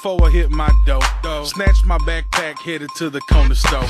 before I hit my dough. Snatched my backpack, headed to the corner store.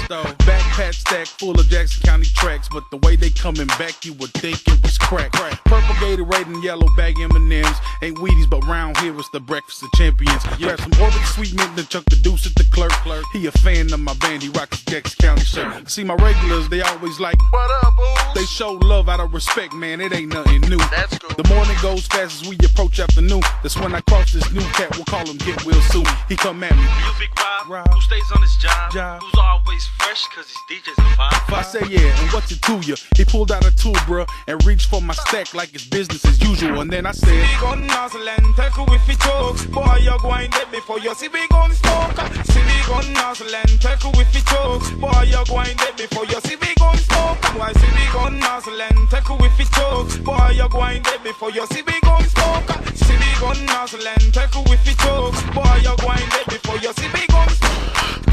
Backpack stack full of Jackson County tracks, but the way they coming back, you would think it was crack. Purple Gatorade and yellow bag M&Ms. Ain't Wheaties, but round here it's the breakfast of champions. Grab some Orbit Sweet Mint and chuck the deuce at the clerk. He a fan of my band, he rocks his Jackson County shirt. See my regulars, they always like, what up, boo? They show love out of respect, man, it ain't nothing new. That's cool. The morning goes fast as we approach afternoon. That's when I cross this new cat, we'll call him Get Will soon. He come at me. You big Rob, who stays on his job, who's always fresh, cause his DJ's a vibe. I say yeah, and what's it to you? He pulled out a tool, bruh, and reached for my stack like it's business as usual. And then I said, we gon' nozzle and take a whiffy choke. Boy, you're going dead before you see we gon' smoke. See we gon' nozzle and take a whiffy choke. Boy, you're going dead before you see we gon' smoke. Why see we gon' nozzle and take a whiffy choke. Boy, you're going dead before you see we gon' smoke. See we gon' nozzle and take a whiffy choke. Boy, you're going dead before you see we gon' smoke.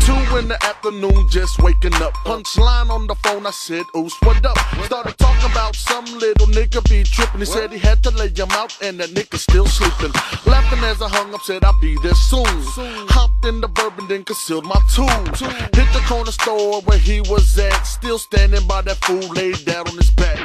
2 in the afternoon, just waking up. Punchline on the phone, I said, oops, what up? Started talking about some little nigga be tripping. He said he had to lay him out and that nigga still sleeping. Laughing as I hung up, said I'll be there soon. Hopped in the bourbon, then concealed my tools. Hit the corner store where he was at, still standing by that fool laid down on his back.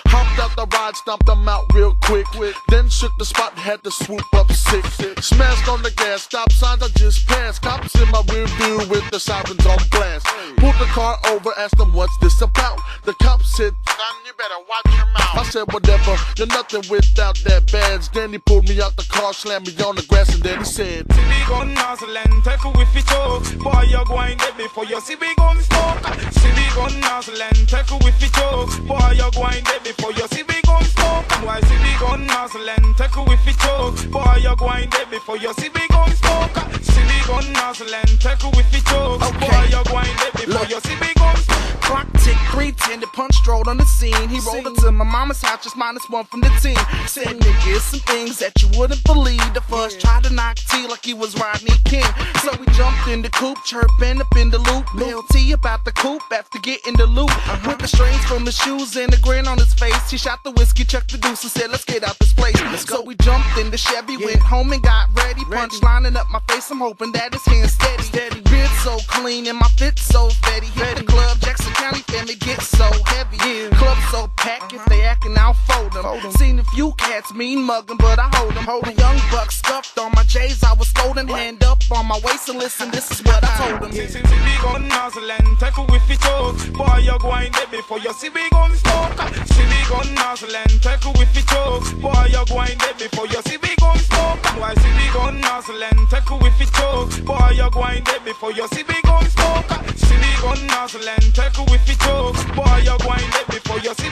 Hopped out the ride, stomped him out real quick. Then shook the spot, had to swoop up sick. Smashed on the gas, stop signs I just passed. Cops in my rear view with the sirens on blast. Pulled the car over, asked them what's this about. The cop said, son, you better watch your mouth. I said, whatever, you're nothing without that badge. Then he pulled me out the car, slammed me on the grass, and then he said, see we gon' nozzle and take a whiffy choke. Boy, you're going dead before you see we gon' smoke. See we gon' nozzle and take a whiffy choke. Boy, you're going dead before you see we gon' smoke. Why see we gon' nozzle and take a whiffy choke. Boy, you're going dead before you see we gon' smoke. See we gon' nozzle and take a whiffy choke. Boy, you're going dead before you see we gon' smoke. Clock tick, 3:10, the punch strolled on the scene. He rolled into my mama's house, just -1 from the team. Said, nigga, it's some things that you wouldn't believe. The first tried to knock T like he was Rodney King. So we jumped in the coupe, chirping up in the loop. Bill T about the coupe after getting the loot. With the strings from his shoes and a grin on his face. He shot the whiskey, chucked the deuce, and said, let's get out this place. So we jumped in the Chevy, went home and got ready. Punch lining up my face, I'm hoping that his hand's steady. Beard so clean and my fit so fetty. Hit the club, Jackson County family get so heavy. Club so packed, if they acting, I'll fold them. Seen a few cats mean mugging, but I hold them. The young buck scuffed on my J's, I was scolding. Hand up on my waist and listen, this is what I told them. See we gon' nozzle and take a whiffy choke. Boy, you're going dead before you see we gon' smoke. See we gon' nozzle and take a whiffy choke. Boy, you're going dead before you see we gon' smoke. Why see we gon' nozzle and take a whiffy choke. Boy, you're going dead before you see we gon' smoke. See we gon' nozzle and take a whiffy choke. Boy, you're going dead before you see